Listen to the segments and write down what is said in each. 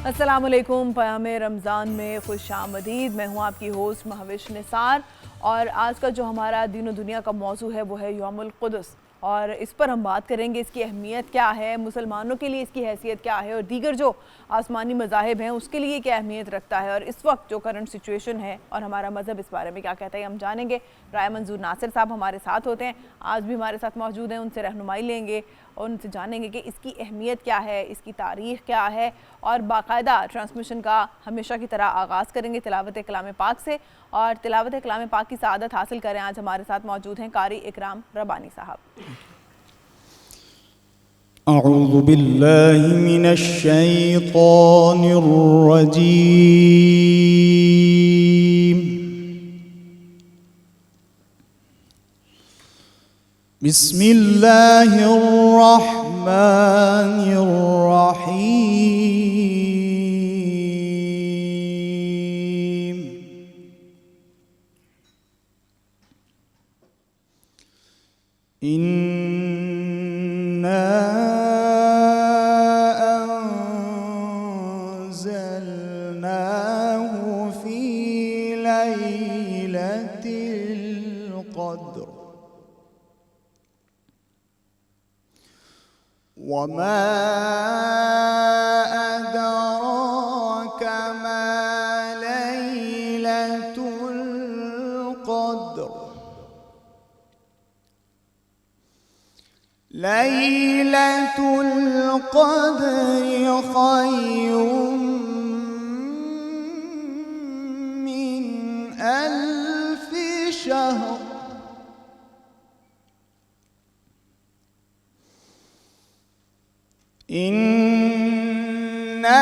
अस्सलामुअलैकुम। पयाम रमज़ान में खुश आमदीद। मैं हूँ आपकी होस्ट महविश निसार और आज का जो हमारा दीन और दुनिया का मौजू है वो है यौमुल क़ुद्स और इस पर हम बात करेंगे इसकी अहमियत क्या है, मुसलमानों के लिए इसकी हैसियत क्या है और दीगर जो आसमानी मज़ाहिब हैं उसके लिए क्या अहमियत रखता है और इस वक्त जो करंट सिचुएशन है और हमारा मज़हब इस बारे में क्या कहता है हम जानेंगे। राय मंजूर नासिर साहब हमारे साथ होते हैं, आज भी हमारे साथ मौजूद हैं, उनसे रहनुमाई लेंगे और उनसे जानेंगे कि इसकी अहमियत क्या है, इसकी तारीख़ क्या है और बाकायदा ट्रांसमिशन का हमेशा की तरह आगाज़ करेंगे तिलावत कलाम पाक से और तिलावत कलाम पाक की सआदत हासिल करें। आज हमारे साथ मौजूद हैं कारी इकराम रबानी साहब। अऊज़ु बिल्लाहि मिनश शैतानिर रजीम। बिस्मिल्लाहिर रहमानिर रहीम। इन्ना अंज़लनाहु फी लैलतिल क़द्र वमा अदराक मा लैलतुल क़द्र। लैलतुल क़द्रि ख़ैरुम मिन अल्फ़ि शहर। इन्ना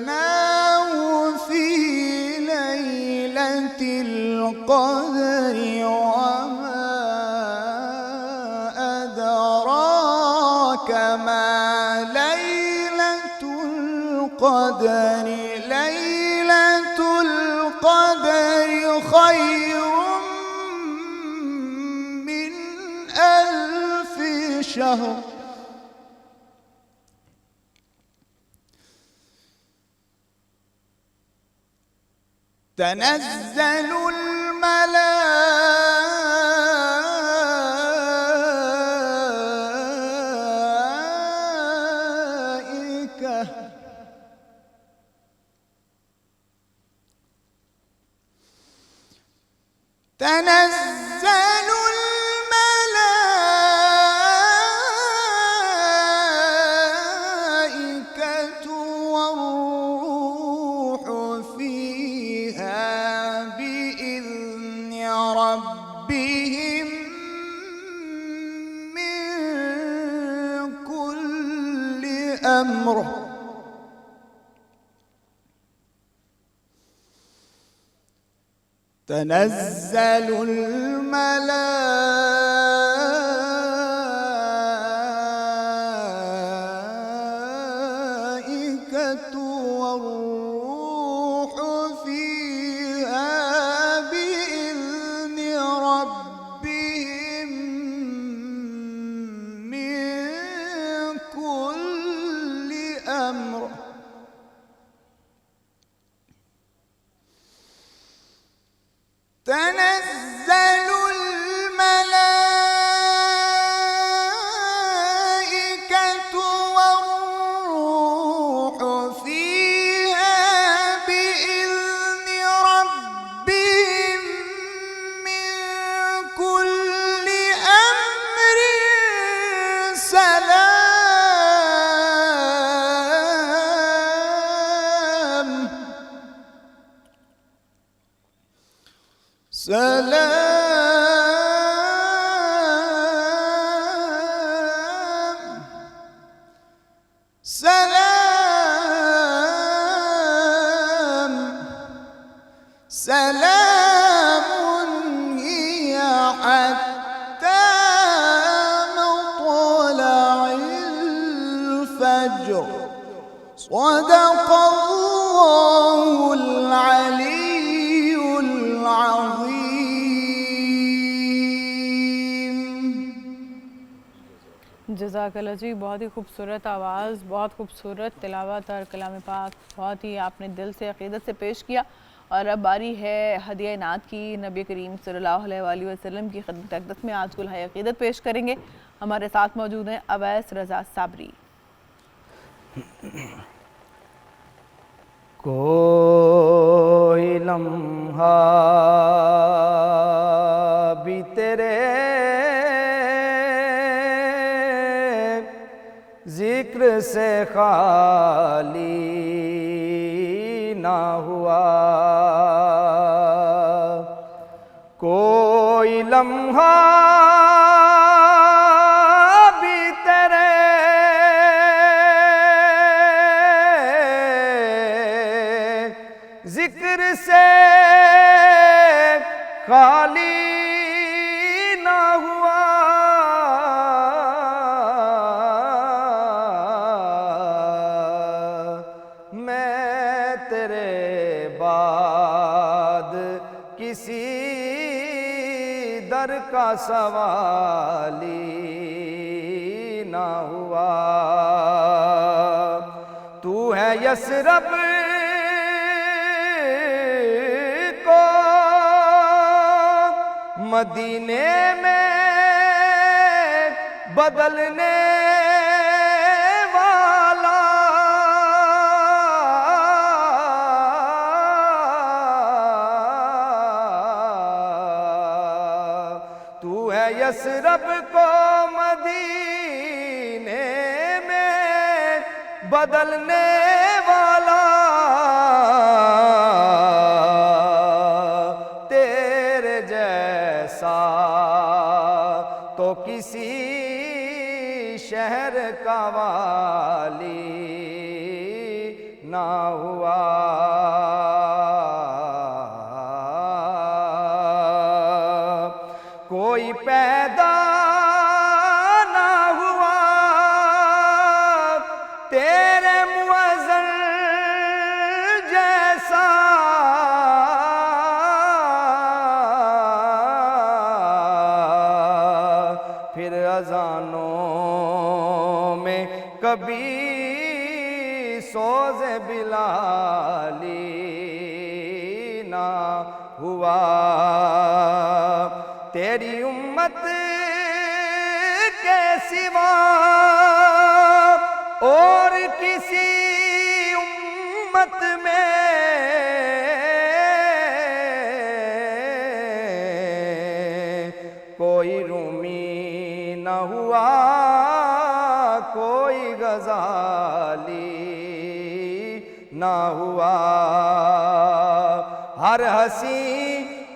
अंज़लनाहु फी लैलतिल क़द्रि वमा अदराक मा लैलतुल क़द्रि। लैलतुल क़द्रि ख़ैरुम मिन अल्फ़ि शहर। तनज़्ज़लुल मलाइका तनज़्ज़लुल मलाइकतु वर्रूह फीहा बिइज़्नि रब्बिहिम मिन कुल्लि अम्र। तनज़्ज़लुल मलाइकतु वर्रूह फीहा बिइज़्नि रब्बिहिम मिन कुल्लि अम्र। तनज़्ज़लुल मलाइकतु वर्रूह फीहा बिइज़्नि रब्बिहिम मिन कुल्लि अम्रिन सलाम। सलाम सलामुन हिय हत्ता मत्लइल फज्र। सदक़ल्लाहुल अलीयुल अज़ीम। जज़ाकल्लाह जी, बहुत ही खूबसूरत आवाज़, बहुत खूबसूरत तिलावत और कलाम पाक बहुत ही आपने दिल से अक़ीदत से पेश किया। और अब बारी है हदिया नात की। नबी करीम सल्लल्लाहु अलैहि वसल्लम की खिदमत अक़दस में आज कुल्हाए अक़ीदत पेश करेंगे। हमारे साथ मौजूद हैं अवैस रज़ा साबरी। कोई लम्हा भी तेरे जिक्र से खाली ना हुआ, कोई लम्हा भी तेरे जिक्र से खाली ना हुआ। मैं तेरे बाद किसी दर का सवाली ना हुआ। तू है यसरब को मदीने में बदलने वाला, तू है यसरब को मदीने में बदलने वाला। तेरे जैसा तो किसी शहर का वाली ना हुआ। कोई पैदा ना हुआ तेरे मुअज़्ज़ल जैसा, फिर अज़ानों में कभी सोज़े बिलाली ना हुआ। तेरी उम्मत के सिवा और किसी उम्मत में कोई रूमी न हुआ, कोई गज़ाली ना हुआ। हर हसी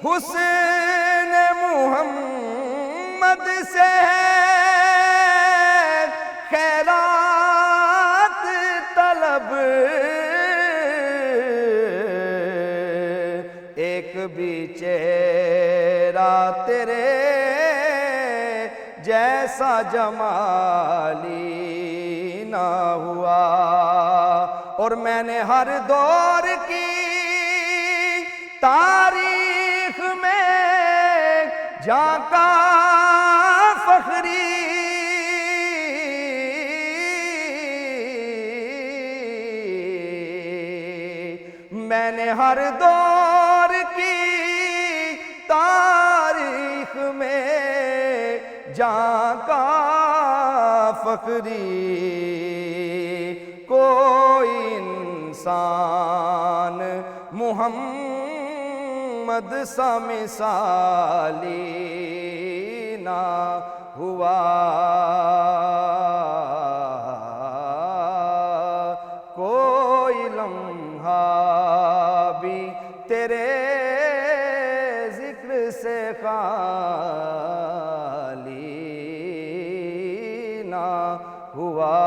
हुस्न मुहम्मद से खैरात तलब, एक भी चेहरा तेरे जैसा जमाली ना हुआ। और मैंने हर दौर की तारीख में झांका फखरी, मैंने हर दौर की तारीख में झांका फखरी। कोई इंसान मुहम्मद सा मिसाली ना हुआ। कोई लम्हा भी तेरे जिक्र से खाली ना हुआ।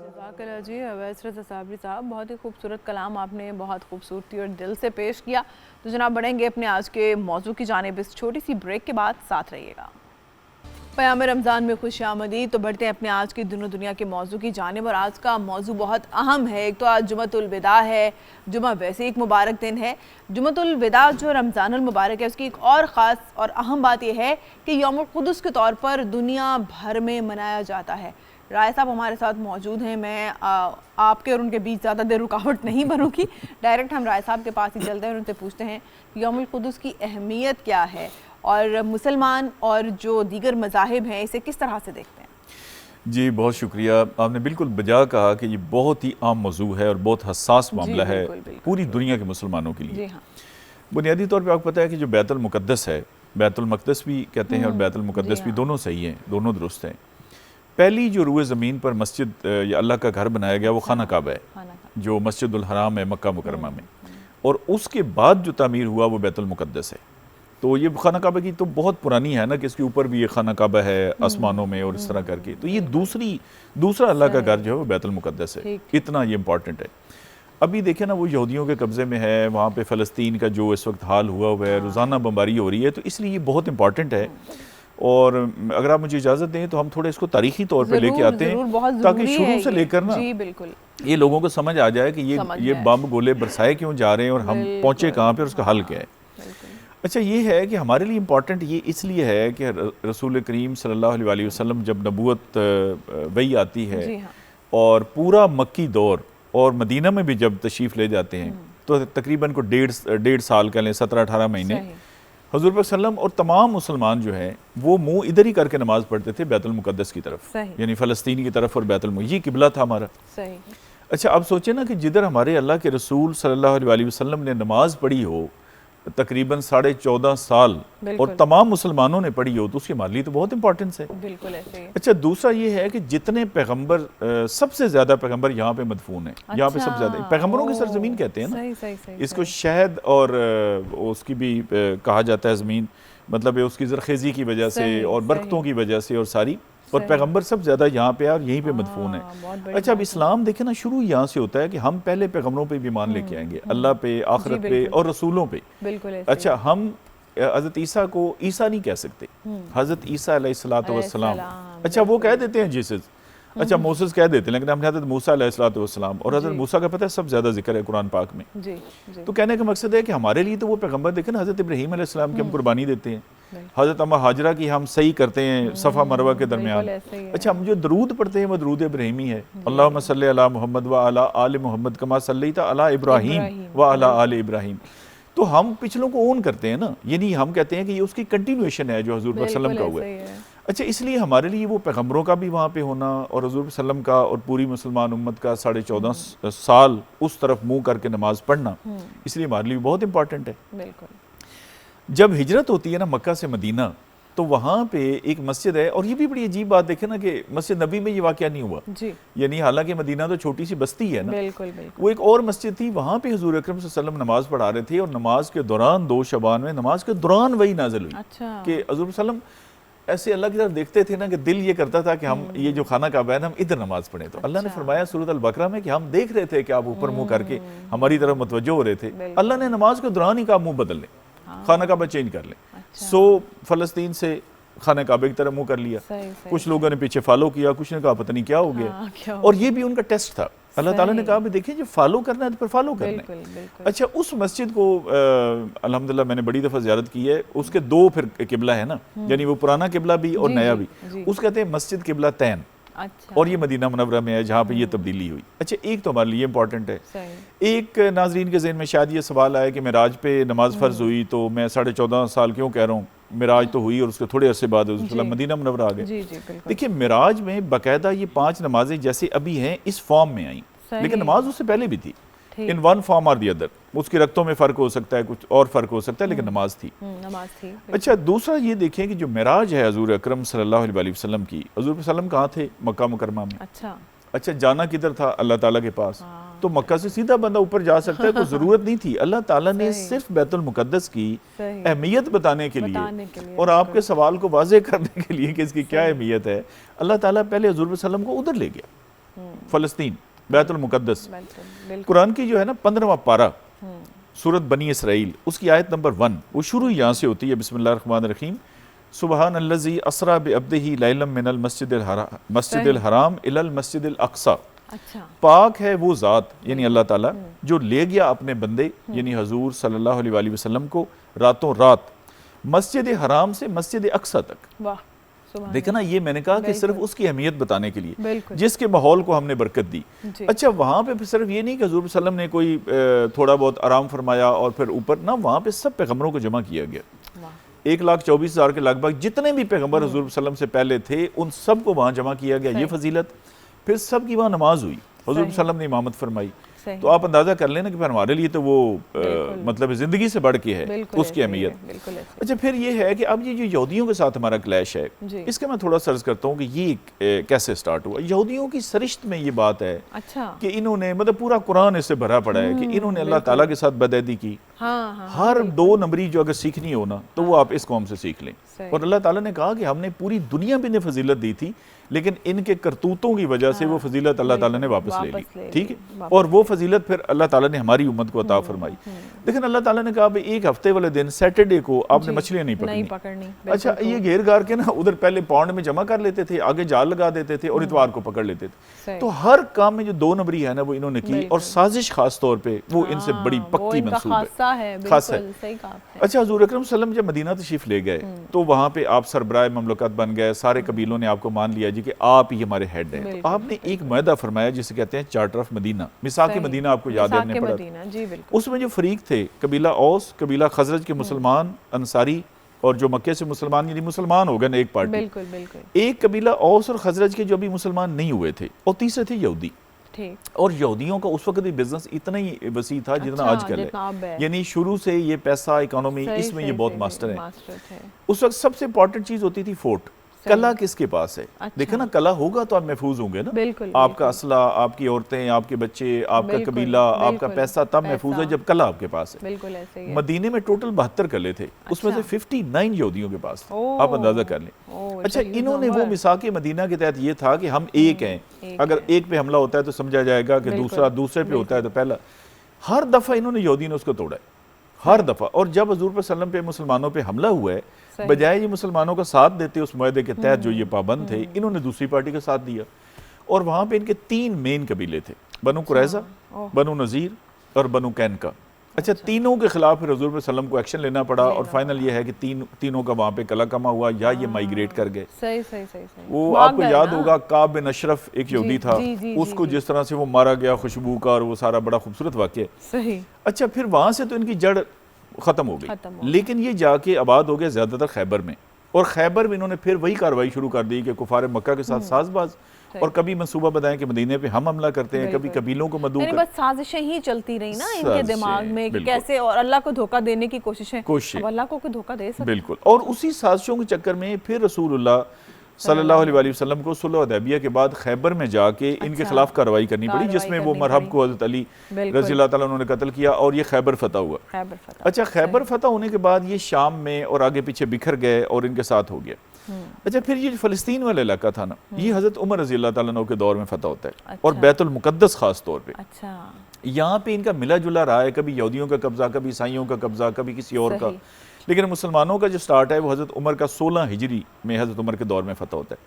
जज़ाकल्लाह जी अवैस रज़ा साबरी साहब, बहुत ही खूबसूरत कलाम आपने बहुत खूबसूरती और दिल से पेश किया। तो जनाब बढ़ेंगे अपने आज के मौजू की जानिब इस छोटी सी ब्रेक के बाद, साथ रहिएगा। पयाम रमज़ान में खुश आमदीद। तो बढ़ते हैं अपने आज की दिनों दुनिया के मौजू की जानिब, और आज का मौजू बहुत अहम है। एक तो आज जुमतुल विदा है, जुमा वैसे एक मुबारक दिन है। जुमतुल विदा जो रमज़ानुल मुबारक है, उसकी एक और ख़ास और अहम बात यह है कि यौमुल क़ुद्स के तौर पर दुनिया भर में मनाया जाता है। राय साहब हमारे साथ मौजूद हैं। मैं आपके और उनके बीच ज़्यादा देर रुकावट नहीं बनूंगी, डायरेक्ट हम राय साहब के पास ही चलते हैं और उनसे पूछते हैं कि यौमुल क़ुद्स की अहमियत क्या है और मुसलमान और जो दीगर मज़ाहिब हैं इसे किस तरह से देखते हैं। जी बहुत शुक्रिया, आपने बिल्कुल बजा कहा कि ये बहुत ही आम मौजू है और बहुत हसास मामला है पूरी दुनिया के मुसलमानों के लिए। हाँ। बुनियादी तौर पे आपको पता है कि जो बैतुल मुक़द्दस है, बैतुल मक़दस भी कहते हैं और बैतुल मुक़द्दस भी, दोनों सही हैं, दोनों दुरुस्त हैं। पहली जो रूए ज़मीन पर मस्जिद या अल्लाह का घर बनाया गया वो खाना काबा है, जो मस्जिदुल हराम है मक्का मुकरमा में, और उसके बाद जो तामीर हुआ वो बैतुल मुक़द्दस है। तो ये खाना काबा की तो बहुत पुरानी है ना, कि इसके ऊपर भी ये खाना काबा है आसमानों में और इस तरह करके। तो ये दूसरा अल्लाह का घर जो है वो बैतुल मुक़द्दस है। इतना ये इंपॉर्टेंट है। अभी देखें ना, वो यहूदियों के कब्ज़े में है, वहाँ पे फ़लस्तीन का जो इस वक्त हाल हुआ है, रोज़ाना बमबारी हो रही है, तो इसलिए ये बहुत इंपॉर्टेंट है। और अगर आप मुझे इजाज़त दें तो हम थोड़े इसको तारीखी तौर पे लेके आते हैं, ताकि शुरू से लेकर ना ये लोगों को समझ आ जाए कि ये बम गोले बरसाए क्यों जा रहे हैं और हम पहुँचे कहाँ पे और उसका हल क्या है। अच्छा, ये है कि हमारे लिए इम्पॉर्टेंट ये इसलिए है कि रसूल करीम सल्लल्लाहु अलैहि वसल्लम जब नबूवत वही आती है और पूरा मक्की दौर और मदीना में भी जब तशरीफ़ ले जाते हैं, तो तकरीबन को डेढ़ साल कह लें, 17-18 महीने हुज़ूर पाक सल्लम और तमाम मुसलमान जो हैं वो मुंह इधर ही करके नमाज़ पढ़ते थे बैतुल मुक़द्दस की तरफ, यानी फ़लस्तीन की तरफ, और बैतुल ये किबला था हमारा। अच्छा, अब सोचे ना कि जिधर हमारे अल्लाह के रसूल सल्लल्लाहु अलैहि वसल्लम ने नमाज पढ़ी हो तकरीबन 14.5 साल और तमाम मुसलमानों ने पढ़ी हो, तो उसकी हमारे लिए तो बहुत इंपॉर्टेंस है। बिल्कुल ऐसे ही। अच्छा, दूसरा ये है कि जितने पैगंबर, सबसे ज्यादा पैगंबर यहाँ पे मदफून है। यहाँ पे सबसे ज्यादा पैगंबरों की सरजमीन कहते हैं ना, सही, इसको शहद और उसकी भी कहा जाता है ज़मीन, मतलब उसकी ज़रखेज़ी की वजह से और बरकतों की वजह से और सारी, और पैगंबर सब ज़्यादा यहाँ पे और यहीं पे मदफून है। अच्छा, अब इस्लाम देखे ना, शुरू यहाँ से होता है कि हम पहले पैगंबरों पे भी ईमान लेके आएंगे, अल्लाह पे, आखिरत पे और रसूलों पे। अच्छा, हम हज़रत ईसा को ईसा नहीं कह सकते, हज़रत ईसा अलैहिस्सलातु वस्सलाम। अच्छा, वो कह देते हैं जीसस, अच्छा मोसेस कह देते हैं, लेकिन हमने हज़रत मूसा अलैहिस्सलातु वस्सलाम, और हज़रत मूसा का पता है सब ज़्यादा जिक्र है कुरान पाक में। तो कहने का मकसद है कि हमारे लिए तो वो पैगंबर देखे ना, हज़रत इब्राहीम अलैहिस्सलाम की हम कुर्बानी देते हैं, हज़रत अम्मा हाजरा की हम सही करते हैं सफ़ा मरवा के दरमियान। अच्छा, हम जो दरूद पढ़ते हैं वो दरूद इब्राहीमी है, अल्लाहुम्मा सल्ली अला मुहम्मद व अला आले मुहम्मद कमा सल्लैता अला इब्राहीम व अला आले इब्राहीम। तो हम पिछलों को ओन करते हैं ना, यानी हम कहते हैं कि ये उसकी कंटिन्यूएशन है जो हज़ूर सल्लम का हुआ है। अच्छा, इसलिए हमारे लिए वो पैगंबरों का भी वहाँ पे होना और हज़ूर सल्लम का और पूरी मुसलमान उम्मत का 14.5 साल उस तरफ मुँह करके नमाज पढ़ना, इसलिए हमारे लिए बहुत इंपॉर्टेंट है। जब हिजरत होती है ना मक्का से मदीना, तो वहाँ पे एक मस्जिद है, और ये भी बड़ी अजीब बात देखे ना कि मस्जिद नबी में ये वाक़या नहीं हुआ जी, यानी हालांकि मदीना तो छोटी सी बस्ती है ना, बिल्कुल। वो एक और मस्जिद थी, वहाँ पे हुजूर अकरम सल्लल्लाहु अलैहि वसल्लम नमाज पढ़ा रहे थे, और नमाज के दौरान 2 शबान में नमाज के दौरान वही नाज़िल हुई। अच्छा। कि हुजूर सल्लम ऐसे अल्लाह की तरफ देखते थे ना कि दिल ये करता था कि हम ये जो खाना काबा है ना, हम इधर नमाज पढ़ें। तो अल्लाह ने फरमाया सूरत अल बकरा में कि हम देख रहे थे कि आप ऊपर मुँह करके हमारी तरफ मुतवज्जो हो रहे थे, अल्लाह ने नमाज के दौरान ही कहा मुँह बदल लें, खाना काबा चेंज कर लें। सो फ़लस्तीन से खाना काबे की तरफ मुँह कर लिया। कुछ लोगों ने पीछे फॉलो किया, कुछ ने कहा पता नहीं क्या हो गया, और ये भी उनका टेस्ट था। अल्लाह ताला ने कहा भी देखिए जो फॉलो करना है तो फिर फॉलो करना है। अच्छा, उस मस्जिद को अल्हम्दुलिल्लाह मैंने बड़ी दफ़ा ज़ियारत की है। उसके 2 फिर किबला है ना, यानी वो पुराना किबला भी और नया भी, उस कहते हैं मस्जिद किबला तैन। अच्छा। और ये मदीना मुनव्वरा में है जहाँ पे ये तब्दीली हुई। अच्छा, एक तो हमारे लिए इंपॉर्टेंट है। एक नाजरीन के ज़हन में शायद ये सवाल आया कि मेराज पे नमाज फ़र्ज हुई, तो मैं 14.5 साल क्यों कह रहा हूँ, मेराज तो हुई और उसके थोड़े अरसे बाद मदीना मुनव्वरा आ गए। देखिए, मेराज में बाकायदा ये 5 नमाजें जैसे अभी हैं इस फॉर्म में आई, लेकिन नमाज उससे पहले भी थी, इन वन फॉर्म और दी अदर। उसकी रक्तों में फ़र्क हो सकता है, कुछ और फ़र्क हो सकता है, लेकिन नमाज थी। अच्छा, दूसरा ये देखें कि जो मेराज है हज़ूर अकरम सल्लल्लाहु अलैहि वसल्लम की, हज़ूर सल्लम कहाँ थे? मक्का मुकरमा में। अच्छा, जाना किधर था? अल्लाह ताला के पास। तो मक्का से सीधा बंदा ऊपर जा सकता है, कोई ज़रूरत नहीं थी। अल्लाह ताला ने सिर्फ बैतुल मुक़द्दस की अहमियत बताने के लिए और आपके सवाल को वाज़ेह करने के लिए कि इसकी क्या अहमियत है, अल्लाह ताला पहले हज़ूर सल्लम को उधर ले गया, फ़लस्तीन, बैतुल मुक़द्दस। कुरान की जो है ना 15वां पारा, सूरत बनी इसराइल, उसकी आयत नंबर 1, वो शुरू यहाँ से होती है, बिस्मिल्लाहिर्रहमानिर्रहीम। सुबहानल्लज़ी असरा बिअब्दिही लैलम मिनल मस्जिदिल हराम इलल मस्जिदिल अक्सा। अच्छा, पाक है वो ज़ात यानी अल्लाह ताला जो ले गया अपने बंदे यानी हजूर सल्लल्लाहु अलैहि वसल्लम को रातों रात मस्जिद हराम से मस्जिद अक्सा तक। वाह, सुभान देखा ना, ये मैंने कहा कि बिल्कुल। सिर्फ उसकी अहमियत बताने के लिए बिल्कुल। जिसके माहौल को हमने बरकत दी। जी। अच्छा, वहाँ पे सिर्फ ये नहीं कि हजूर सल्लम ने कोई थोड़ा बहुत आराम फरमाया और फिर ऊपर ना, वहाँ पे सब पैगम्बरों को जमा किया गया। वाह। 1,24,000 के लगभग जितने भी पैगम्बर हजूर सल्लम से पहले थे उन सबको वहाँ जमा किया गया। ये फजीलत। फिर सबकी वहाँ नमाज हुई, हजूर सल्लम ने इमामत फरमाई। सही। तो आप अंदाजा कर लेना कि फिर हमारे लिए तो वो मतलब ज़िंदगी से बढ़ के है बिल्कुल उसकी ऐसे ही अहमियत। है, बिल्कुल ऐसे। अच्छा, फिर ये है कि अब ये जो यहूदियों के साथ हमारा क्लैश है, जी। इसके मैं थोड़ा सर्च करता हूँ कि ये कैसे स्टार्ट हुआ। यहूदियों की सरिश्त में ये बात है अच्छा। कि इन्होंने मतलब पूरा कुरान इससे भरा पड़ा है कि इन्होंने अल्लाह ताला के साथ बदअदी की। हाँ, हाँ, हर 2 नंबरी जो अगर सीखनी हो ना तो वो आप इस कौम से सीख लें। सही। और अल्लाह ताला ने कहा कि हमने पूरी दुनिया में इन्हें फजीलत दी थी, लेकिन इनके करतूतों की वजह से वो फजीलत अल्लाह ताला ने वापस ले ली। ठीक है, और वो फजीलत फिर अल्लाह ताला ने हमारी उम्मत को अता फरमाई। लेकिन अल्लाह ताला ने कहा भाई एक हफ्ते वाले दिन सैटरडे को आपने मछलियां नहीं पकड़नी। अच्छा, ये घेर गार के ना उधर पहले पौंड में जमा कर लेते थे, आगे जाल लगा देते थे और इतवार को पकड़ लेते थे। तो हर काम में जो 2 नंबरी है ना वो इन्होंने की, और साजिश खास तौर पे वो इनसे बड़ी पक्की मंसूब है, खास है। अच्छा, हजूर अकरम सल्लल्लाहु अलैहि वसल्लम जब मदीना तशरीफ ले गए तो वहाँ पे आप सरबराह ममलकत बन गए, सारे कबीलों ने आपको मान लिया जी कि आप ही हमारे हेड हैं। तो आपने एक मुआहदा फरमाया जिसे कहते हैं चार्टर ऑफ मदीना, मिसाक मदीना, आपको याद है हमने पढ़ा। उसमें जो फरीक थे, कबीला औस, कबीला खजरज के मुसलमान, अंसारी, और जो मक्के से मुसलमान यानी मुसलमान हो गए ना एक पार्टी। बिल्कुल, बिल्कुल। एक कबीला औस और खजरज के जो अभी मुसलमान नहीं हुए थे, और तीसरे थे यहूदी। और यहूदियों का उस वक्त भी बिजनेस इतना ही वसी था जितना आजकल है, यानी शुरू से ये पैसा इकोनॉमी इसमें ये बहुत मास्टर है। उस वक्त सबसे इंपॉर्टेंट चीज होती थी फोर्ट। कला किसके पास है? अच्छा। देखा ना, कला होगा तो आप महफूज होंगे ना। बिल्कुल, आपका असला, आपकी औरतें, आपके बच्चे, आपका कबीला, आपका पैसा तब महफूज है जब कला आपके पास है। बिल्कुल ऐसे ही है। मदीने में टोटल 72 कले थे। अच्छा। उसमें से 59 यहूदियों के पास थे। आप अंदाजा कर लें। अच्छा, इन्होंने वो मिसाक मदीना के तहत ये था कि हम एक हैं, अगर एक पे हमला होता है तो समझा जाएगा कि दूसरा दूसरे पे होता है तो पहला। हर दफा इन्होंने यहूदी ने उसको तोड़ा है, हर दफा। और जब हजूर पर सल्लम पे मुसलमानों पे हमला हुआ है, बजाय ये मुसलमानों का साथ देते उस मुआहदे के तहत जो ये पाबंद थे, इन्होंने दूसरी पार्टी का साथ दिया। और वहाँ पे इनके 3 मेन कबीले थे, बनु कुरैज़ा, बनु नज़ीर और बनु कैनका। अच्छा, तीनों के खिलाफ फिर हजूर सल्लम को एक्शन लेना पड़ा, और फाइनल ये है कि तीनों का वहाँ पे कला कमा हुआ या ये माइग्रेट कर गए। वो आपको याद होगा, काब बिन अशरफ एक यहूदी था, उसको जिस तरह से वो मारा गया खुशबू का, और वो सारा बड़ा खूबसूरत वाक़या। अच्छा, फिर वहाँ से तो इनकी जड़ खत्म हो गई, लेकिन ये जाके आबाद हो गया ज्यादातर खैबर में। और खैबर में इन्होंने फिर वही कार्रवाई शुरू कर दी कि कुफार मक्का के साथ साजबाज, और कभी मंसूबा बताएं कि मदीने पे हम हमला करते हैं, कभी कबीलों को मदऊ बस साजिशें ही चलती रही ना इनके दिमाग में कि कैसे, और अल्लाह को धोखा देने की कोशिश, अल्लाह को धोखा दे सकते। बिल्कुल। और उसी साजिशों के चक्कर में फिर रसूलुल्लाह सल्लल्लाहु अलैहि वसल्लम को सुलह हुदैबिया के बाद खैबर में जाके इनके खिलाफ कार्रवाई करनी पड़ी, जिसमें वो मरहब को हज़रत अली रज़ी अल्लाह ताला उन्होंने कत्ल किया, और ये खैबर फतह हुआ। अच्छा, खैबर फतह होने के बाद ये शाम में और आगे पीछे बिखर गए और इनके साथ हो गया। अच्छा, फिर ये फ़लस्तीन वाला इलाका था ना, ये हज़रत उमर रज़ी अल्लाह ताला अन्हु के दौर में फतह होता है, और बैतुल मुक़द्दस खास तौर पे। यहाँ पे इनका मिला जुला रहा है, कभी यहूदियों का कब्जा, कभी ईसाइयों का कब्जा, कभी किसी और का। लेकिन मुसलमानों का जो स्टार्ट है वो हज़रत उमर का 16 हिजरी में हज़रत उमर के दौर में फतह होता है।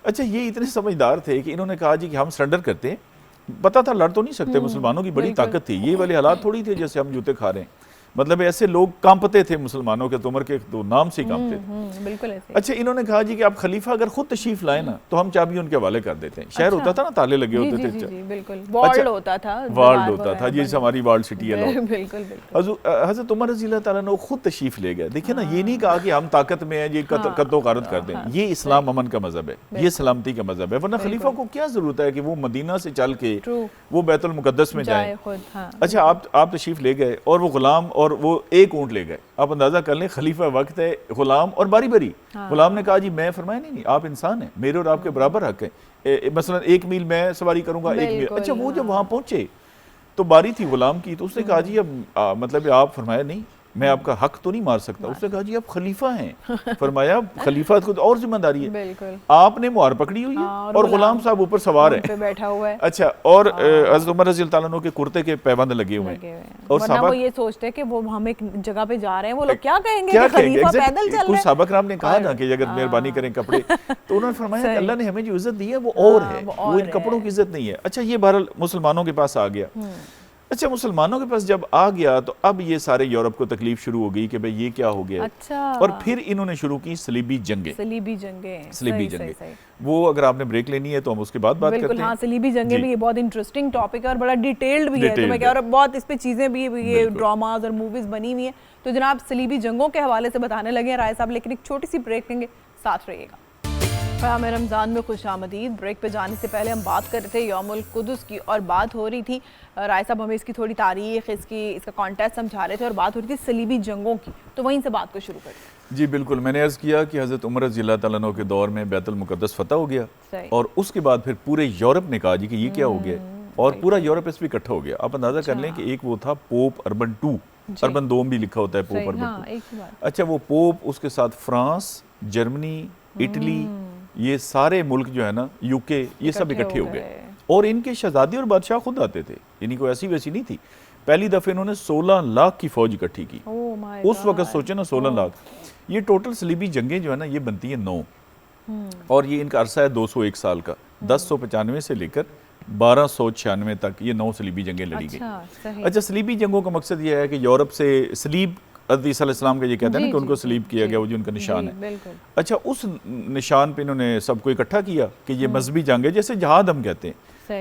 अच्छा, ये इतने समझदार थे कि इन्होंने कहा जी कि हम सरेंडर करते हैं। पता था लड़ तो नहीं सकते, मुसलमानों की बड़ी ताकत थी, ये वाले हालात थोड़ी थे जैसे हम जूते खा रहे हैं। मतलब ऐसे लोग कांपते थे मुसलमानों के, तो उमर के तो नाम से ही कांपते थे। बिल्कुल ऐसे। अच्छा, इन्होंने कहा जी कि आप खलीफा अगर खुद तशरीफ लाए ना तो हम चाबी उनके हवाले कर देते हैं। शहर होता था ना, ताले लगे होते थे, बिल्कुल वार्ड होता था, वार्ड होता था, जैसे हमारी वार्ड सिटी है। हज़रत उमर रज़ी अल्लाह ताला ने खुद तशरीफ ले गए। देखिए ना, ये नहीं कहा कि हम ताकत में हैं, ये कत्तो गारत कर दें। ये इस्लाम अमन का मजहब है, ये सलामती का मजहब है। वरना खलीफा को क्या जरूरत है कि वो मदीना से चल के वो बैतुल मुक़द्दस में जाए। अच्छा, आप तशरीफ ले गए और वो गुलाम और वो एक ऊँट ले गए। आप अंदाजा कर लें, खलीफा वक्त है, गुलाम और बारी बारी। गुलाम ने कहा जी मैं, फरमाया नहीं, आप इंसान हैं, मेरे और आपके बराबर हक है। मसलन 1 मील मैं सवारी करूंगा, 1 मील। अच्छा, वो जब वहाँ पहुंचे तो बारी थी गुलाम की, तो उसने कहा जी अब मतलब आप, फरमाया नहीं, मैं आपका हक तो नहीं मार सकता। उसने कहा जी आप खलीफा हैं। फरमाया खलीफा को तो और जिम्मेदारी है, बिल्कुल आपने मुहर पकड़ी हुई है और गुलाम साहब ऊपर सवार है, बैठा हुआ है। अच्छा, और हज़रत उमर रज़ी अल्लाह अन्हु के कुर्ते के पैबंद लगे हुए हैं और साहबा वो ये सोचते हैं कि वो हम एक जगह पे जा रहे हैं, वो लोग क्या कहेंगे कि खलीफा पैदल चल रहा है। कुछ साहबा कराम ने कहा ना कि अगर मेहरबानी करें कपड़े, तो उन्होंने फरमाया कि अल्लाह ने हमें जो इज्जत दी है वो और है, वो इन कपड़ों की इज्जत नहीं है। अच्छा, ये बहरहाल मुसलमानों के पास आ गया। अच्छा, मुसलमानों के पास जब आ गया तो अब ये सारे यूरोप को तकलीफ शुरू हो गई कि भाई ये क्या हो गया। अच्छा, और फिर इन्होंने शुरू की सलीबी जंगें। सलीबी जंगें वो अगर आपने ब्रेक लेनी है तो हम उसके बाद बात करते हैं। हाँ, सलीबी जंगें भी ये बहुत इंटरेस्टिंग टॉपिक है और बड़ा डिटेल्ड भी है, तो मैं कह रहा हूँ बहुत इस पे चीजें भी ये ड्रामाज और मूवीज बनी हुई है। तो जनाब सलीबी जंगों के हवाले से बताने लगे राय साहब, लेकिन एक छोटी सी ब्रेक लेंगे, साथ रहिएगा। क़याम रमज़ान में खुशामदीद। ब्रेक पे जाने से पहले हम बात कर रहे थे यौमुल कुदस की और बात हो रही थी, राय साहब हमें इसकी थोड़ी तारीख, इसका कॉन्टेक्स्ट समझा रहे थे और बात हो रही थी सलीबी जंगों की, तो वहीं से बात को शुरू करें। जी बिल्कुल, मैंने अर्ज़ किया कि हज़रत उमर रज़ी अल्लाह तआला अन्हु के दौर में बैतुल मुक़द्दस फतह हो गया और उसके बाद फिर पूरे यूरोप ने कहा जी कि ये क्या हो गया, और पूरा यूरोप इस पर इकट्ठा हो गया। आप अंदाज़ा कर लें कि एक वो था पोप अर्बन 2, अर्बन 2 भी लिखा होता है पोप अर्बन 2। अच्छा, वो पोप, उसके साथ फ्रांस, जर्मनी, इटली, ये सारे मुल्क जो है ना, यूके, ये सब इकट्ठे हो गए और इनके शहजादे और बादशाह खुद आते थे, यानी कोई ऐसी वैसी नहीं थी। पहली दफ़े इन्होंने 16 लाख की फौज इकट्ठी की। उस वक्त सोचे ना 16 लाख। ये टोटल सलीबी जंगें जो है ना ये बनती है 9 और ये इनका अरसा है 201 साल का। 1095 से लेकर 1296 तक ये 9 सलीबी जंगें लड़ी गई। अच्छा, सलीबी जंगों का मकसद ये है कि यूरोप से सलीब, हज़रत ईसा अलैहिस्सलाम का ये कहते हैं ना कि उनको सलीब किया गया, वो जो उनका निशान है। अच्छा, उस निशान पे इन्होंने सबको इकट्ठा किया कि ये मजहबी जंग है, जैसे जहाद हम कहते हैं,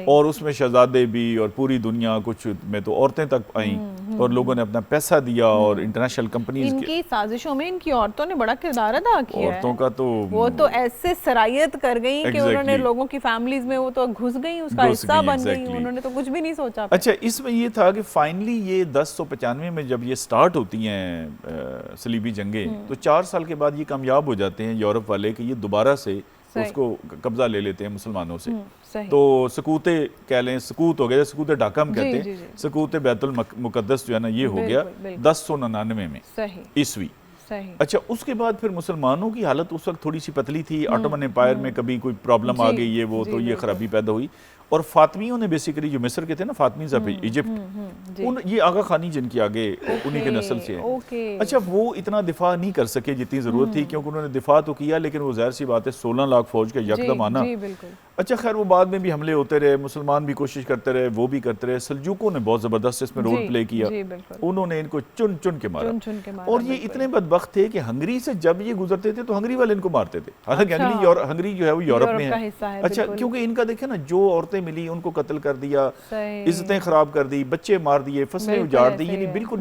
और उसमें शहजादे भी और पूरी दुनिया, कुछ में तो औरतें तक आईं और लोगों ने अपना पैसा दिया और इंटरनेशनल कंपनीज इनकी साजिशों में इनकी औरतों ने बड़ा किरदार अदा किया है। औरतों का तो वो तो ऐसे सरायत कर गई कि उन्होंने लोगों की फैमिलीज में वो तो घुस गई, उसका हिस्सा बन गई, उन्होंने तो कुछ भी नहीं सोचा। अच्छा, इसमें ये था कि फाइनली ये 1095 में जब ये स्टार्ट होती हैं सलीबी जंगें, तो 4 साल के बाद ये कामयाब हो जाते हैं यूरोप वाले कि ये दोबारा से उसको कब्जा ले लेते हैं मुसलमानों से। तो सकूते कह लें, सकूत हो गया, सकूत ढाका हम कहते हैं, सकूत बैतुल मुकद्दस जो है ना ये हो गया 1099 में ईस्वी। अच्छा, उसके बाद फिर मुसलमानों की हालत उस वक्त थोड़ी सी पतली थी, ऑटोमन एम्पायर में कभी कोई प्रॉब्लम आ गई, ये वो, तो ये खराबी पैदा हुई और फातमियों ने बेसिकली जो मिस्र के थे ना, फातमीज ऑफ इजिप्ट, उन ये आगा खानी जिनकी आगे उन्हीं के नस्ल से है। अच्छा, वो इतना दिफा नहीं कर सके जितनी जरूरत थी, क्योंकि उन्होंने दिफा तो किया लेकिन वो जाहिर सी बात है 16 लाख फौज का यकदम आना। अच्छा, खैर वो बाद में भी हमले होते रहे, मुसलमान भी कोशिश करते रहे, वो भी करते रहे। सल्जूकों ने बहुत जबरदस्त इसमें रोल प्ले किया, उन्होंने इनको चुन चुन के मारा और ये इतने बदबख्त थे कि हंगरी से जब ये गुजरते थे तो हंगरी वाले इनको मारते थे। हालांकि हंगरी जो है वो यूरोप में है। अच्छा, क्योंकि इनका देखे ना, जो औरतें मिली उनको कत्ल कर दिया, इज्जतें खराब कर दी, बच्चे मार दिए, फसलें उजाड़ दी, यानी बिल्कुल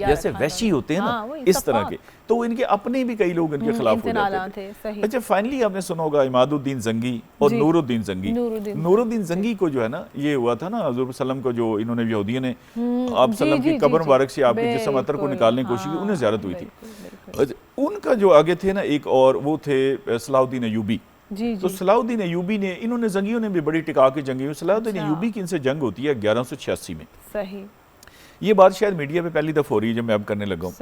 जैसे वैशी होते हैं ना, इस तरह के। तो इनके अपने भी कई लोग इनके खिलाफ हो जाते थे। अच्छा, फाइनली आपने सुना होगा इमादुद्दीन जंगी और नूरुद्दीन जंगी। नूरुद्दीन जंगी को जो है ना, ये हुआ था ना हज़रत सल्लम को, जो इन्होंने यहूदियों ने आप सल्लम की कब्र मुबारक से आपके जिस्म अतर को निकालने की कोशिश की, उन्हें ज़ियारत हुई थी। उनका जो आगे थे ना एक और, वो थे सलाहुद्दीन अय्यूबी। तो सलाहुद्दीन अय्यूबी ने, इन्होंने जंगियों ने भी बड़ी टिका के जंगी हुई। सलाहुद्दीन अय्यूबी की इनसे जंग होती है 1186 में। सही, ये बात शायद मीडिया पे पहली दफा हो रही है जब मैं अब करने लगा हूँ।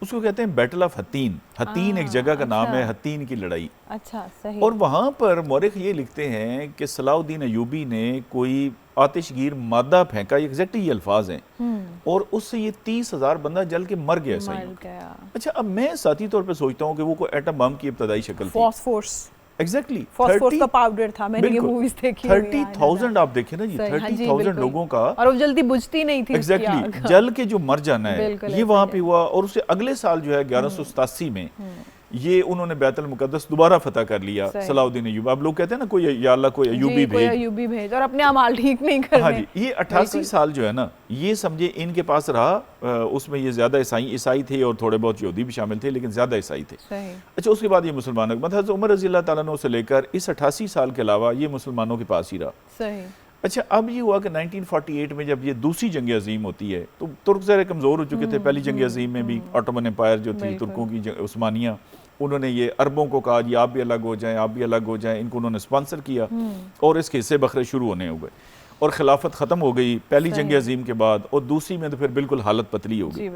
उसको कहते हैं बैटल ऑफ हतीन। हतीन एक जगह का नाम है, हतीन की लड़ाई। अच्छा, सही। और वहाँ पर मौरिख ये लिखते हैं कि सलाहुद्दीन अय्यूबी ने कोई आतिशगीर मादा फेंका, एग्जैक्टली ये अल्फाज हैं, और उससे ये 30,000 बंदा जल के मर गया। अच्छा, अब मैं साथी तौर पर सोचता हूँ कि वो कोई एटम बम की इब्तदाई शक्ल थी। फॉस्फोरस, एग्जैक्टली, फॉस्फोरस का पाउडर था, मैंने ये मूवीज देखी। 30,000 आप देखें ना जी, 30,000 लोगों का, और वो जल्दी बुझती नहीं थी। एग्जैक्टली, जल के जो मर जाना है, ये वहाँ पे हुआ। और उससे अगले साल जो है 1187 में ये उन्होंने बैतुल मुकद्दस दोबारा फतह कर लिया सलाहुद्दीन अय्यूब। अब लोग कहते हैं ना, कोई या अल्लाह कोई अय्यूबी भेज, और अपने अमाल ठीक नहीं करने। हाँ जी, ये 88 साल जो है ना, ये समझे इनके पास रहा। उसमें ये ज्यादा ईसाई थे और थोड़े बहुत यहूदी भी शामिल थे, लेकिन ज्यादा ईसाई थे। अच्छा, उसके बाद ये मुसलमान मतलब उमर रज़ी अल्लाह तआला अन्हु से लेकर इस 88 साल के अलावा ये मुसलमानों के पास ही रहा। अच्छा, अब ये हुआ कि 1948 में जब ये दूसरी जंग अजीम होती है, तो तुर्क ज़रा कमज़ोर हो चुके थे। पहली जंग अजीम में भी ऑटोमन एम्पायर जो थी, तुर्कों की उस्मानिया, उन्होंने ये अरबों को कहा जी आप भी अलग हो जाएं, आप भी अलग हो जाएं। इनको उन्होंने स्पॉन्सर किया और इसके हिस्से बखरे शुरू होने हो गए। और खिलाफत ख़त्म हो गई पहली जंग अजीम के बाद, और दूसरी में तो फिर बिल्कुल हालत पतली हो गई।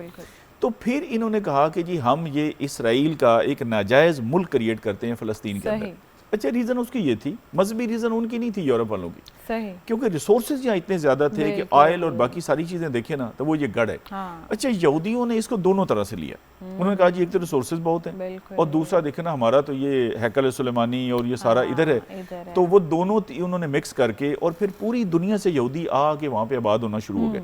तो फिर इन्होंने कहा कि जी हम ये इसराइल का एक नाजायज़ मुल्क क्रिएट करते हैं फ़लस्तीन के अंदर। अच्छा, रीज़न उसकी ये थी, मजहबी रीज़न उनकी नहीं थी, यूरोप वालों की, क्योंकि रिसोर्सेज यहाँ इतने ज़्यादा थे कि ऑयल और बाकी सारी चीज़ें देखें ना तो वो ये गढ़ है। अच्छा, यहूदियों ने इसको दोनों तरह से लिया। उन्होंने कहा जी एक तो रिसोर्सेज बहुत हैं और दूसरा देखें ना हमारा तो ये हैकल सुलेमानी और ये सारा इधर है, तो वो दोनों उन्होंने मिक्स करके और फिर पूरी दुनिया से यहूदी आके वहाँ पे आबाद होना शुरू हो गए।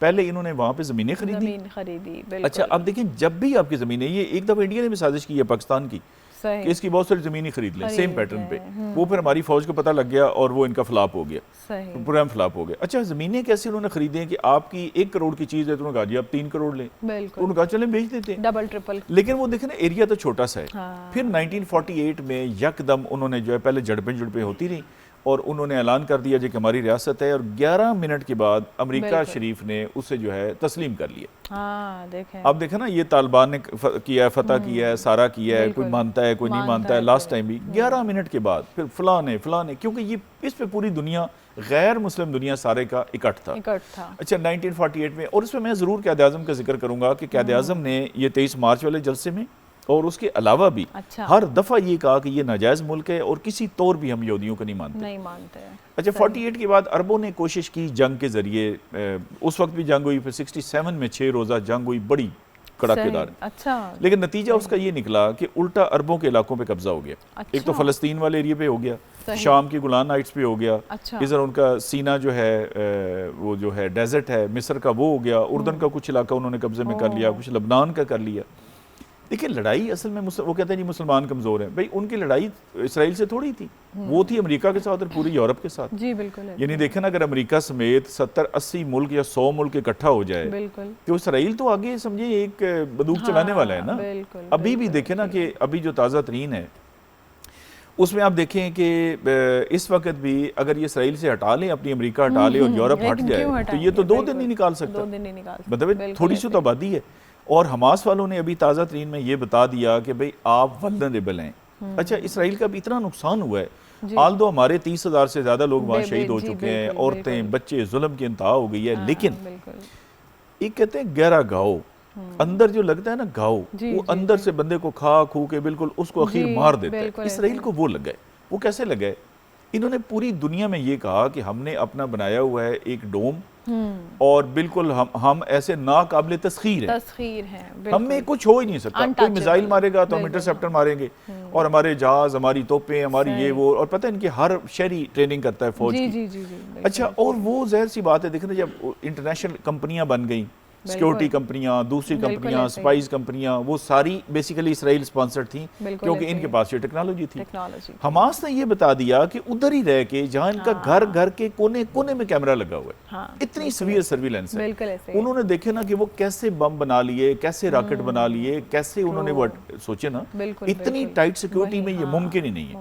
पहले इन्होंने वहाँ पे ज़मीनें खरीदी। अच्छा, अब देखें जब भी आपकी ज़मीनें, ये एक दफ़ा इंडिया ने भी साजिश की है पाकिस्तान की कि इसकी बहुत सारी ज़मीन ही खरीद लें सेम पैटर्न पे, वो फिर हमारी फौज को पता लग गया और वो इनका फ्लॉप हो गया, प्रोग्राम फ्लॉप हो गया। अच्छा, ज़मीनें कैसे उन्होंने खरीदी हैं कि आपकी 1 करोड़ की चीज़ है तो उन्होंने कहा जी आप 3 करोड़ लें, तो उन्होंने कहा चलें बेच देते हैं, डबल ट्रिपल। लेकिन वो देखें ना एरिया तो छोटा सा है। फिर 1948 में यकदम उन्होंने जो है पहले झड़पें होती रही और उन्होंने ऐलान कर दिया जी कि हमारी रियासत है, और 11 मिनट के बाद अमेरिका शरीफ ने उसे जो है तस्लीम कर लिया। देखें अब देखें ना, ये तालिबान ने किया है, फतह किया है, सारा किया है, कोई मानता है कोई नहीं मानता है, लास्ट टाइम भी 11 मिनट के बाद फिर फलाने, क्योंकि ये इस पे पूरी दुनिया, गैर मुस्लिम दुनिया सारे का इकट्ठ था। अच्छा, 1948 में, और इसमें मैं ज़रूर क़ायद आज़म का जिक्र करूंगा कि क़ायद आज़म ने ये 23 मार्च वाले जलसे में और उसके अलावा भी हर दफ़ा ये कहा कि ये नाजायज़ मुल्क है और किसी तौर भी हम यहूदियों को नहीं मानते। अच्छा, 48 के बाद अरबों ने कोशिश की जंग के ज़रिए, उस वक्त भी जंग हुई, फिर 67 में 6 रोज़ा जंग हुई, बड़ी कड़ाकेदार। अच्छा, लेकिन नतीजा उसका ये निकला कि उल्टा अरबों के इलाकों पे कब्जा हो गया। एक तो फ़लस्तीन वाले एरिया पे हो गया, शाम की गुलान हाइट्स पे हो गया, इधर उनका सीना जो है वो जो है डेजर्ट है मिस्र का वो हो गया, उर्दन का कुछ इलाका उन्होंने कब्जे में कर लिया, कुछ लबनान का कर लिया। देखिए, लड़ाई असल में वो कहते हैं जी मुसलमान कमज़ोर हैं, भाई उनकी लड़ाई इसराइल से थोड़ी थी, वो थी अमेरिका के साथ और पूरी यूरोप के साथ। जी बिल्कुल। यानी देखें ना, अगर अमेरिका समेत 70-80 मुल्क या 100 मुल्क इकट्ठा हो जाए तो इसराइल तो आगे समझे एक बंदूक चलाने वाला है ना। अभी भी देखें ना कि अभी जो ताज़ा तरीन है उसमें आप देखें कि इस वक्त भी अगर ये इसराइल से हटा लें, अपनी अमेरिका हटा ले और यूरोप हट जाए तो ये तो 2 दिन नहीं निकाल सकता, मतलब थोड़ी सी तो आबादी है। और हमास वालों ने अभी ताज़ा तरीन में ये बता दिया कि भाई आप वल्नरेबल हैं। अच्छा, इसराइल का भी इतना नुकसान हुआ है, आल दो हमारे 30,000 से ज़्यादा लोग वहाँ शहीद हो चुके हैं, औरतें बच्चे, जुल्म की इंतहा हो गई है, लेकिन एक कहते हैं गहरा घाव, अंदर जो लगता है ना घाव, वो अंदर से बंदे को खा खू के बिल्कुल उसको आखिर मार देता है। इसराइल को वो लगा है। वो कैसे लगा है? इन्होंने पूरी दुनिया में ये कहा कि हमने अपना बनाया हुआ है एक डोम, और बिल्कुल हम ऐसे नाकाबिले तस्खीर हैं, हमें कुछ हो ही नहीं सकता। कोई मिसाइल मारेगा तो हम इंटरसेप्टर मारेंगे, और हमारे जहाज, हमारी तोपें, हमारी ये वो, और पता है इनकी हर शहरी ट्रेनिंग करता है फौज की। अच्छा, और वो ज़ाहिर सी बात है, देखना जब इंटरनेशनल कंपनियां बन गई, सिक्योरिटी कंपनियां, दूसरी कंपनियां, स्पाइस कंपनियां, वो सारी बेसिकली इसराइल स्पॉन्सर्ड थी, क्योंकि इनके पास ये टेक्नोलॉजी थी। हमास ने ये बता दिया कि उधर ही रह के, जहां इनका घर घर के कोने कोने में कैमरा लगा हुआ है, इतनी सीवियर सर्विलेंस है, उन्होंने देखे ना कि वो कैसे बम बना लिए, कैसे रॉकेट बना लिए, कैसे उन्होंने वो सोचे ना, इतनी टाइट सिक्योरिटी में ये मुमकिन ही नहीं है।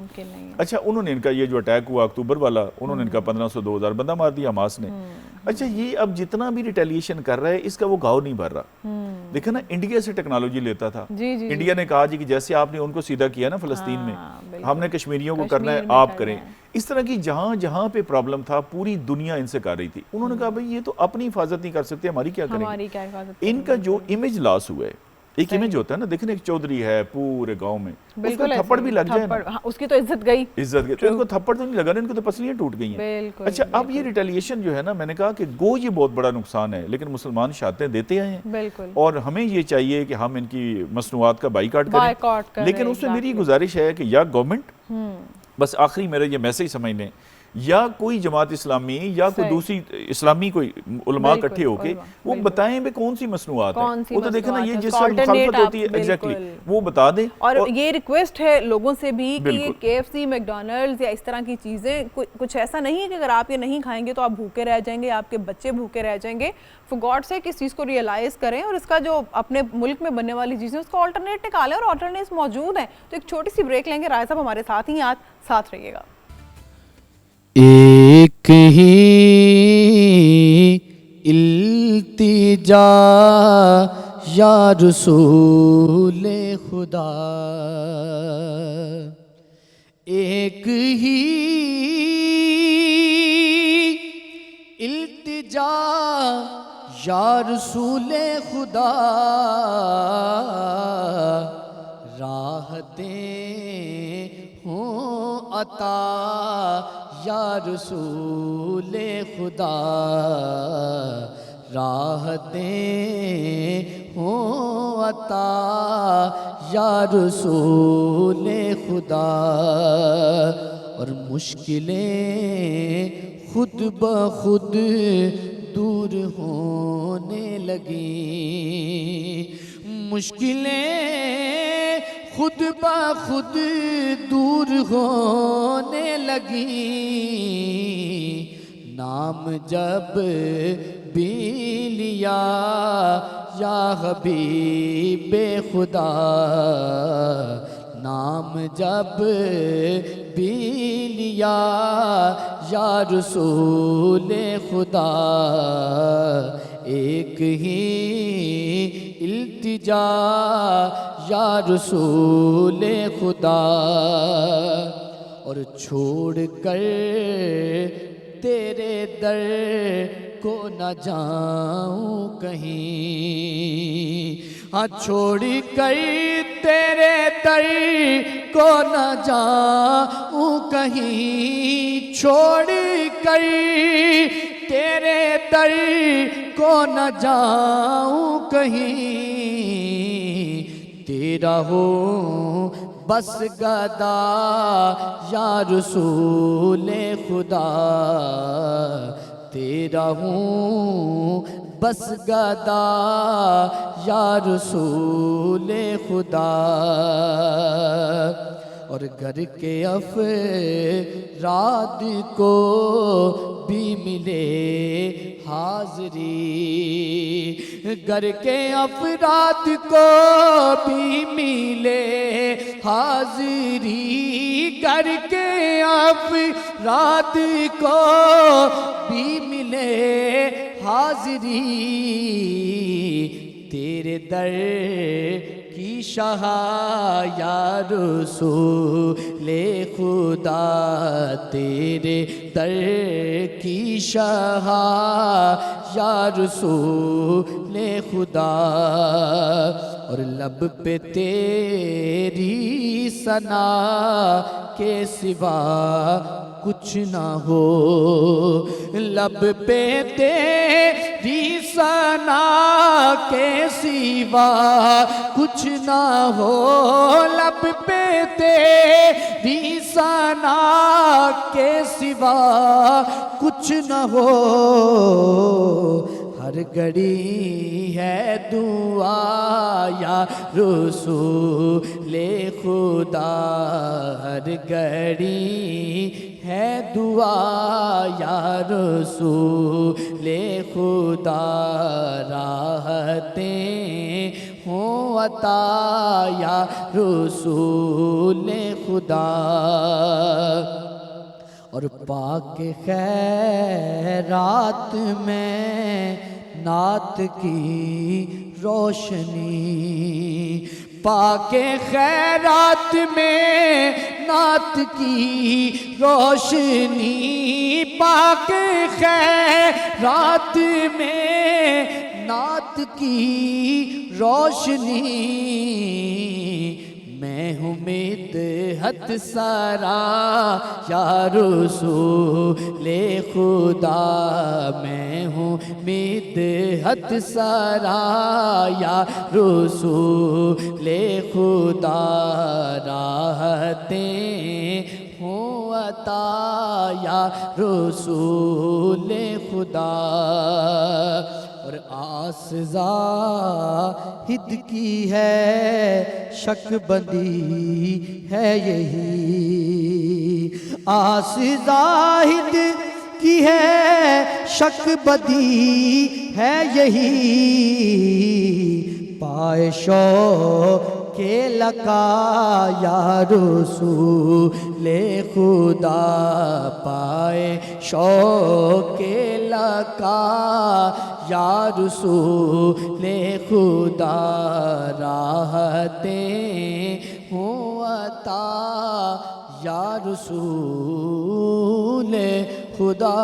अच्छा, उन्होंने इनका ये जो अटैक हुआ अक्टूबर वाला, उन्होंने इनका 1500-2000 बंदा मार दिया हमास ने। अच्छा, ये अब जितना भी रिटेलिएशन कर रहा है, इसका वो घाव नहीं भर रहा। देखा ना, इंडिया से टेक्नोलॉजी लेता था, इंडिया ने कहा जी कि जैसे आपने उनको सीधा किया ना फलस्तीन में, हमने कश्मीरियों को करना है, आप करें। इस तरह की जहां जहां पे प्रॉब्लम था, पूरी दुनिया इनसे कर रही थी। उन्होंने कहा भाई ये तो अपनी हिफाजत नहीं कर सकते, हमारी क्या करेंगे। इनका जो इमेज लॉस हुआ है, एक इमेज होता है ना, देखने एक चौधरी है पूरे गांव में, उसको थप्पड़ भी लग जाए ना, उसकी तो इज्जत गई। तो इनको थप्पड़ तो नहीं लगा ना, इनको तो पसलियां टूट गई हैं। अच्छा, अब ये रिटेलिएशन जो है ना, मैंने कहा कि गो ये बहुत बड़ा नुकसान है, लेकिन मुसलमान शहादतें देते आए हैं, और हमें ये चाहिए कि हम इनकी मसनूआत का बाइकाट करें। लेकिन उसमें मेरी गुजारिश है कि या गवर्नमेंट, बस आखिरी मेरा ये मैसेज समझ लें, या कोई जमात इस्लामी या कोई दूसरी इस्लामी कोई उलमा इकट्ठे होके वो बताएं भी कौन सी मसनूआत है, वो तो देखना ये जिससे मुखालफत होती है एग्जैक्टली वो बता दें। और ये रिक्वेस्ट है लोगों से भी कि ये KFC, मैकडॉनल्ड्स या इस तरह की चीज़ें कुछ ऐसा नहीं है कि अगर आप ये नहीं खाएंगे तो आप भूखे रह जाएंगे, आपके बच्चे भूखे रह जाएंगे। फॉर गॉड से इस चीज़ को रियलाइज करें, और इसका जो अपने मुल्क में बनने वाली चीज़ें उसका ऑल्टरनेट निकालें, और ऑल्टरनेट्स मौजूद हैं। तो एक छोटी सी ब्रेक लेंगे, राय साहब हमारे साथ ही आज साथ रहिएगा। एक ही इल्तिजा या रसूले खुदा, एक ही इल्तिजा या रसूले खुदा, राहतें हों अता या रसूले खुदा, राहतें हों अता या रसूले खुदा। और मुश्किलें खुद ब खुद दूर होने लगी, मुश्किलें खुद ब खुद दूर होने लगी। नाम जब भी लिया या हबीबे खुदा, नाम जब भी लिया या रसूले खुदा, एक ही इल्तिजा या रसूले खुदा। और छोड़ कर तेरे दर को न जाऊं कहीं, हाँ छोड़ कर तेरे दर को न जाऊं कहीं, छोड़ कर तेरे दर को न जाऊं कहीं। तेरा हो बस गदा या रसूले खुदा, तेरा हूँ बस गदा या रसूले खुदा। और घर के अफराद को भी मिले हाज़री, घर के अफराद को भी मिले हाज़री, घर के अफराद को भी मिले हाज़री। तेरे दर की शाहा या रसूले खुदा, तेरे दर की शाहा या रसूले खुदा। और लब पे तेरी सना के सिवा कुछ ना हो, लब पे तेरी सना के सिवा कुछ ना हो, लब पे तेरी सना के सिवा कुछ ना हो। हर घड़ी है दुआ या रसूले खुदा, हर घड़ी है दुआ या रसूले खुदा। राहतें हों अता या रसूले खुदा। और पाक खैरात में नात की रोशनी, पाक खैरात में नात की रोशनी, पाक खैरात में नात की रोशनी। मैं हूँ मिदहत सारा या रसूले खुदा, मैं हूँ मिदहत सारा या रसूले खुदा। राहतें हों अता या रसूले खुदा। और आस ज़ाहिद की है शकबंदी है यही, आस ज़ाहिद की है शकबंदी है यही। पाए के लका या रसूले खुदा, पाए के लका या रसूले खुदा। राहतें हों अता या रसूले खुदा।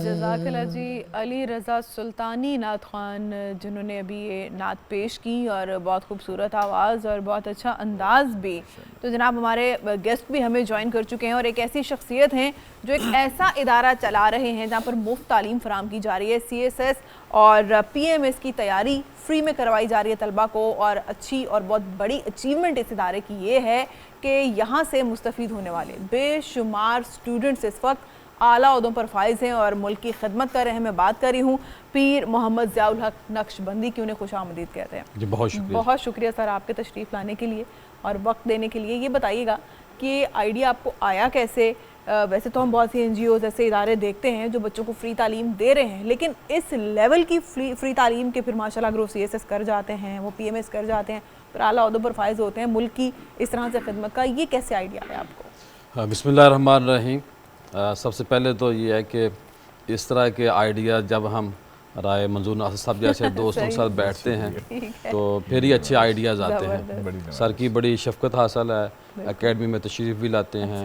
जज़ाकल्लाह जी। अली रज़ा सुल्तानी नात ख़ान जिन्होंने अभी ये नात पेश की और बहुत खूबसूरत आवाज़ और बहुत अच्छा अंदाज़ भी। तो जनाब हमारे गेस्ट भी हमें ज्वाइन कर चुके हैं और एक ऐसी शख्सियत हैं जो एक ऐसा इदारा चला रहे हैं जहाँ पर मुफ्त तालीम फराम की जा रही है। CSS और PMS की तैयारी फ्री में करवाई जा रही है तलबा को, और अच्छी और बहुत बड़ी अचीवमेंट इस इदारे की ये है कि यहाँ से मुस्तफ़ीद होने वाले बेशुमार स्टूडेंट्स इस वक्त आला ओहदों पर फाइज हैं और मुल्क की खिदमत कर रहे हैं। मैं बात कर रही हूँ पीर मोहम्मद ज़ियाउल हक नक्शबंदी की, उन्हें खुश आमदीद कहते हैं जी। बहुत शुक्रिया, बहुत शुक्रिया सर आपके तशरीफ़ लाने के लिए और वक्त देने के लिए। ये बताइएगा कि आइडिया आपको आया कैसे? वैसे तो हम बहुत सी NGOs ऐसे इदारे देखते हैं जो बच्चों को फ्री तालीम दे रहे हैं, लेकिन इस लेवल की फ्री तालीम के फिर माशाल्लाह अगर वो CSS कर जाते हैं, वो PMS कर जाते हैं, फिर आला ओहदों पर फाइज होते हैं मुल्क की इस तरह से खिदमत का, ये कैसे आइडिया आया आपको? बिस्मिल्लाहिर्रहमानिर्रहीम। सबसे पहले तो ये है कि इस तरह के आइडिया जब हम राय मंजूर नासिर साहब जैसे दोस्तों के साथ बैठते हैं तो फिर ही अच्छे आइडियाज़ आते हैं। सर की बड़ी शफकत हासिल है, एकेडमी में तशरीफ़ भी लाते हैं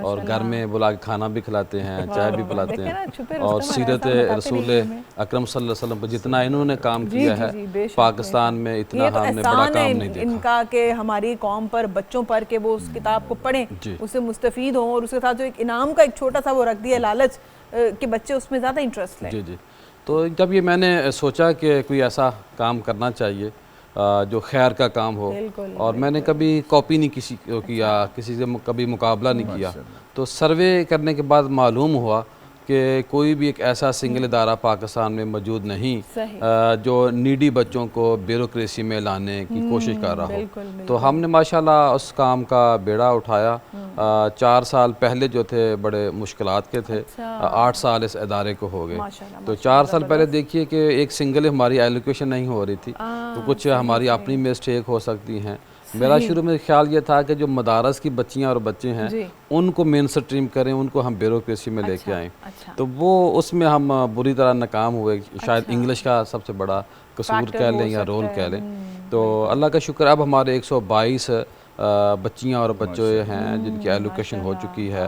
और घर में बुला के खाना भी खिलाते हैं, चाय भी पिलाते हैं। और सीरत रसूल अकरम सल्लल्लाहु अलैहि वसल्लम पर जितना इन्होंने काम किया है पाकिस्तान में, इतना हमने बड़ा काम नहीं देखा इनका कि हमारी कौम पर, बच्चों पर कि वो उस किताब को पढ़ें, उससे मुस्तफ़ीद हों, और उसके साथ जो एक इनाम का एक छोटा सा वो रख दिया लालच कि बच्चे उसमें ज़्यादा इंटरेस्ट लें। जी जी। तो जब ये मैंने सोचा कि कोई ऐसा काम करना चाहिए जो खैर का काम हो, और मैंने कभी कॉपी नहीं किसी को किया, किसी से कभी मुकाबला नहीं किया, तो सर्वे करने के बाद मालूम हुआ कि कोई भी एक ऐसा सिंगल इदारा पाकिस्तान में मौजूद नहीं जो नीडी बच्चों को ब्यूरोक्रेसी में लाने की कोशिश कर रहा हो। तो हमने माशाल्लाह उस काम का बेड़ा उठाया। 4 साल पहले जो थे बड़े मुश्किलात के थे, 8 साल इस इदारे को हो गए। तो 4 साल पहले देखिए कि एक सिंगल हमारी एलोकेशन नहीं हो रही थी, तो कुछ हमारी अपनी मिस्टेक हो सकती हैं। मेरा शुरू में ख्याल ये था कि जो मदारस की बच्चियां और बच्चे हैं उनको मेन स्ट्रीम करें, उनको हम ब्यूरोक्रेसी में लेके आएँ। तो वो उसमें हम बुरी तरह नाकाम हुए। शायद इंग्लिश का सबसे बड़ा कसूर कह लें या रोल कह लें। तो अल्लाह का शुक्र, अब हमारे 122 बच्चियाँ और बच्चे हैं जिनकी एलोकेशन हो चुकी है।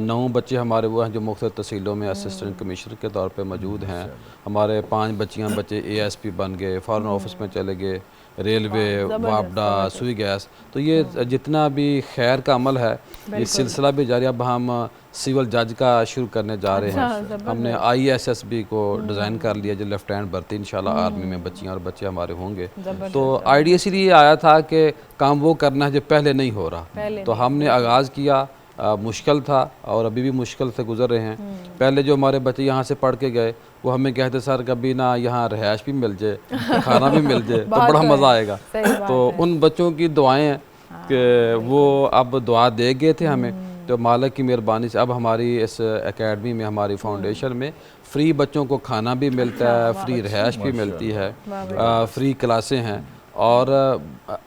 9 बच्चे हमारे वो हैं जो मुख्तलिफ तहसीलों में असिस्टेंट कमिश्नर के तौर पे मौजूद हैं। हमारे 5 बच्चे ASP बन गए, फॉरेन ऑफिस में चले गए, रेलवे, वापडा, सुई गैस। तो ये जितना भी खैर का अमल है ये सिलसिला भी जारी। अब हम सिविल जज का शुरू करने जा रहे हैं। हमने ISSB को डिज़ाइन कर लिया जो लेफ्टिनेंट भर्ती इंशाल्लाह आर्मी में बच्चियाँ और बच्चे हमारे होंगे। तो आइडिया इसीलिए आया था कि काम वो करना है जो पहले नहीं हो रहा। तो हमने आगाज़ किया, मुश्किल था और अभी भी मुश्किल से गुजर रहे हैं। पहले जो हमारे बच्चे यहाँ से पढ़ के गए वो हमें कहते सर कभी ना यहाँ रिहाइश भी मिल जाए, खाना भी मिल जाए तो बड़ा मज़ा आएगा। तो उन बच्चों की दुआएं हैं कि वो अब दुआ दे गए थे हमें, तो मालिक की मेहरबानी से अब हमारी इस एकेडमी में, हमारी फाउंडेशन में फ्री बच्चों को खाना भी मिलता है, फ्री रिहाइश भी मिलती है, फ्री क्लासें हैं और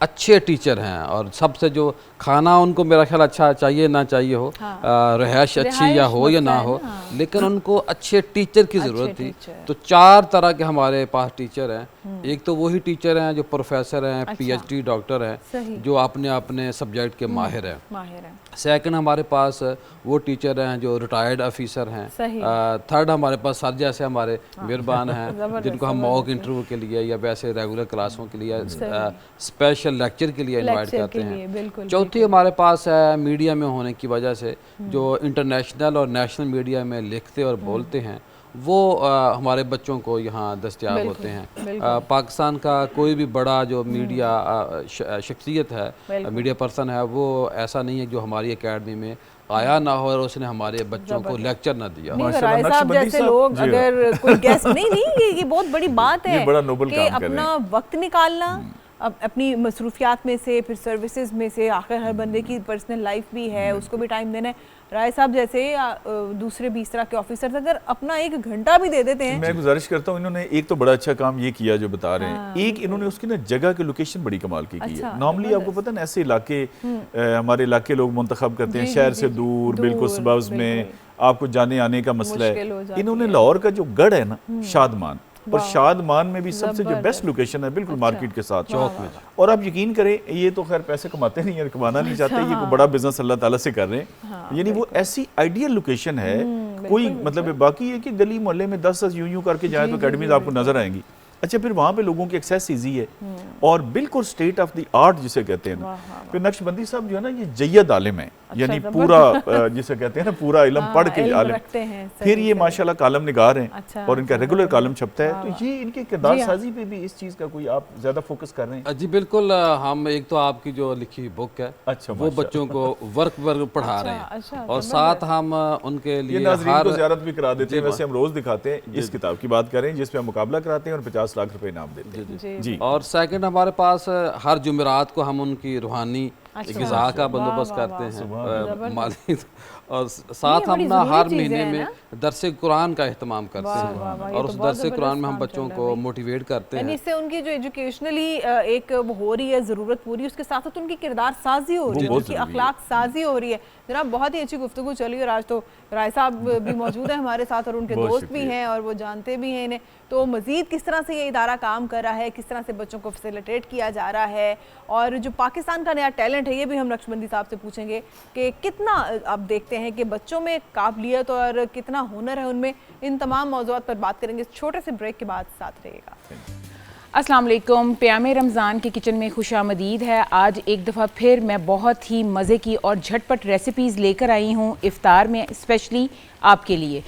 अच्छे टीचर हैं। और सबसे जो खाना उनको मेरा ख्याल अच्छा चाहिए ना चाहिए हो, रिहाइश अच्छी या हो या ना हो, लेकिन उनको अच्छे टीचर की ज़रूरत थी। तो 4 तरह के हमारे पास टीचर हैं। एक तो वही टीचर हैं जो प्रोफेसर हैं, PhD डॉक्टर हैं, जो अपने अपने सब्जेक्ट के माहिर हैं। सेकंड हमारे पास वो टीचर हैं जो रिटायर्ड ऑफिसर हैं। थर्ड हमारे पास सर जैसे हमारे मेहरबान हैं जिनको हम मॉक इंटरव्यू के लिए या वैसे रेगुलर क्लासों के लिए, स्पेशल लेक्चर के लिए इनवाइट करते हैं। चौथी हमारे पास है मीडिया में होने की वजह से जो इंटरनेशनल और नेशनल मीडिया में लिखते और बोलते हैं वो हमारे बच्चों को यहाँ दस्तयाब होते हैं। पाकिस्तान का कोई भी बड़ा जो मीडिया शख्सियत है, मीडिया पर्सन है, वो ऐसा नहीं है जो हमारी एकेडमी में आया ना हो और उसने हमारे बच्चों को लेक्चर ना दिया। राय साहब जैसे लोग अगर कोई गेस्ट नहीं, ये बहुत बड़ी बात है कि अपना वक्त निकालना अपनी मसरूफियात में से, फिर सर्विसेज में से, आखिर हर बंदे की पर्सनल लाइफ भी है, उसको भी टाइम देना है। राय साहब जैसे दूसरे 20 तरह के ऑफिसर्स अगर अपना 1 घंटा भी दे देते हैं। मैं गुजारिश करता हूँ, इन्होंने एक तो बड़ा अच्छा काम ये किया जो बता रहे हैं। एक इन्होंने उसकी ना जगह की लोकेशन बड़ी कमाल की है। नॉर्मली आपको पता है ना ऐसे इलाके हमारे इलाके लोग मुंतखब करते हैं शहर से दूर, बिल्कुल सब्ज़ में, आपको जाने आने का मसला है। इन्होंने लाहौर का जो गढ़ है ना शादमान, और शादमान में भी सबसे जो बेस्ट लोकेशन है, बिल्कुल मार्केट के साथ चौक में। और आप यकीन करें, ये तो खैर पैसे कमाते नहीं है, कमाना नहीं चाहते, ये कोई बड़ा बिजनेस अल्लाह ताला से कर रहे हैं। यानी वो ऐसी आइडियल लोकेशन है, कोई मतलब बाकी है कि गली मोहल्ले में 10 यूं करके जाए तो अकेडमीज आपको नजर आएंगी। अच्छा, फिर वहाँ पे लोगों की एक्सेस ईजी है और बिल्कुल स्टेट ऑफ द आर्ट जिसे कहते हैं ना। फिर नक्शबंदी साहब जो है ना, ये जय्यद आलिम है, यानी पूरा जिसे कहते हैं ना, पूरा इल्म पढ़ के आलिम। फिर ये माशाल्लाह कालम निगार हैं और इनका रेगुलर कालम छपता है। तो ये इनके किरदार साजी पे भी इस चीज़ का कोई आप ज़्यादा फोकस कर रहे हैं? जी बिल्कुल, हम एक तो आपकी जो लिखी हुई बुक है, अच्छा, वो बच्चों को वर्क पढ़ा रहे हैं और साथ हम उनके लिए नाज़रीन को ज़ियारत भी करा देते हैं। वैसे हम रोज़ दिखाते हैं, इस किताब की बात करें जिसपे हम मुकाबला कराते हैं और 50 लाख रुपए इनाम देते हैं जी। और सेकंड, हमारे पास हर जुमेरात को हम उनकी रूहानी ग़िज़ा का बंदोबस्त करते हैं माली, और साथ हम ना हर महीने में दरसे कुरान का एहतमाम करते हैं और उस दरसे कुरान में हम बच्चों को मोटिवेट करते हैं। इससे उनकी जो एजुकेशनली एक हो रही है ज़रूरत पूरी, उसके साथ साथ उनकी किरदार साजी हो रही है, उनकी अखलाक साजी हो रही है। जनाब, बहुत ही अच्छी गुफ्तगू चली और आज तो राय साहब भी मौजूद हैं हमारे साथ और उनके दोस्त भी हैं और वो जानते भी हैं इन्हें। तो मज़ीद किस तरह से ये इदारा काम कर रहा है, किस तरह से बच्चों को फैसिलिटेट किया जा रहा है और जो पाकिस्तान का नया टैलेंट है, ये भी हम नक्शबंदी साहब से पूछेंगे कि कितना आप देखते हैं कि बच्चों में काबिलियत और कितना हुनर है उनमें। इन तमाम मौज़ूआत पर बात करेंगे छोटे से ब्रेक के बाद। साथ रहेगा। अस्सलाम वालेकुम, प्यामे रमज़ान के किचन में खुशामदीद है। आज एक दफ़ा फिर मैं बहुत ही मज़े की और झटपट रेसिपीज़ लेकर आई हूँ इफ़्तार में, स्पेशली आपके लिए।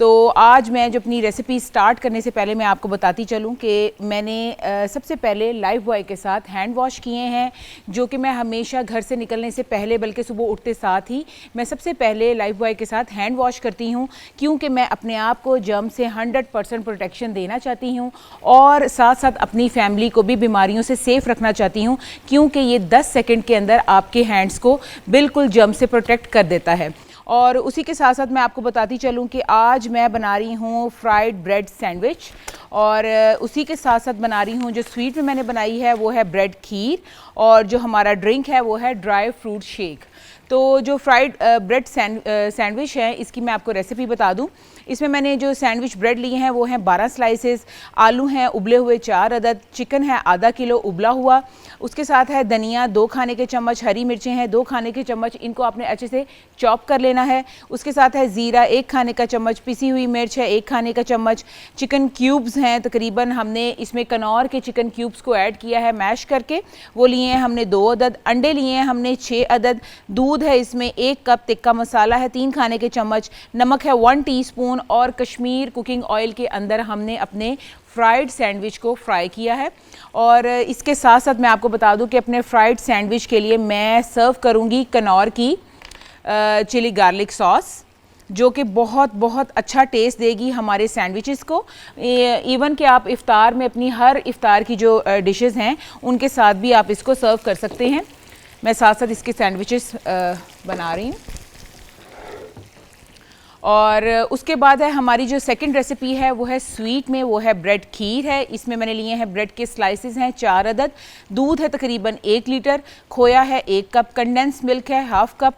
तो आज मैं जो अपनी रेसिपी स्टार्ट करने से पहले मैं आपको बताती चलूं कि मैंने सबसे पहले लाइफ बॉय के साथ हैंड वॉश किए हैं, जो कि मैं हमेशा घर से निकलने से पहले, बल्कि सुबह उठते साथ ही मैं सबसे पहले लाइफ बॉय के साथ हैंड वॉश करती हूं, क्योंकि मैं अपने आप को जर्म से 100% प्रोटेक्शन देना चाहती हूं और साथ साथ अपनी फैमिली को भी बीमारियों से सेफ़ रखना चाहती हूँ, क्योंकि ये 10 सेकेंड के अंदर आपके हैंड्स को बिल्कुल जर्म से प्रोटेक्ट कर देता है। और उसी के साथ साथ मैं आपको बताती चलूँ कि आज मैं बना रही हूँ फ्राइड ब्रेड सैंडविच और उसी के साथ साथ बना रही हूँ, जो स्वीट में मैंने बनाई है वो है ब्रेड खीर और जो हमारा ड्रिंक है वो है ड्राई फ्रूट शेक। तो जो फ्राइड ब्रेड सैंडविच है, इसकी मैं आपको रेसिपी बता दूं। इसमें मैंने जो सैंडविच ब्रेड लिए हैं वो हैं 12 स्लाइसेस, आलू हैं उबले हुए 4 अदद, चिकन है आधा किलो उबला हुआ, उसके साथ है धनिया 2 खाने के चम्मच, हरी मिर्चें हैं 2 खाने के चम्मच, इनको आपने अच्छे से चॉप कर लेना है। उसके साथ है ज़ीरा 1 खाने का चम्मच, पिसी हुई मिर्च है 1 खाने का चम्मच, चिकन क्यूब्स हैं तकरीबन, हमने इसमें कनौर के चिकन क्यूब्स को ऐड किया है मैश करके, वो लिए हैं हमने 2 अदद, अंडे लिए हैं हमने 6 अदद, दूध है इसमें 1 कप, तिक्का मसाला है 3 खाने के चम्मच, नमक है 1 टीस्पून और कश्मीर कुकिंग ऑयल के अंदर हमने अपने फ्राइड सैंडविच को फ्राई किया है। और इसके साथ साथ मैं आपको बता दूं कि अपने फ्राइड सैंडविच के लिए मैं सर्व करूंगी कनौर की चिली गार्लिक सॉस, जो कि बहुत बहुत अच्छा टेस्ट देगी हमारे सैंडविचेस को। इवन कि आप इफ़्तार में अपनी हर इफ़्तार की जो डिशेस हैं उनके साथ भी आप इसको सर्व कर सकते हैं। मैं साथ साथ इसके सैंडविचेस बना रही हूँ। और उसके बाद है हमारी जो सेकंड रेसिपी है वो है स्वीट में, वो है ब्रेड खीर है। इसमें मैंने लिए हैं ब्रेड के स्लाइसेस हैं 4 अदद, दूध है तकरीबन 1 लीटर, खोया है 1 कप, कंडेंस मिल्क है 1/2 कप,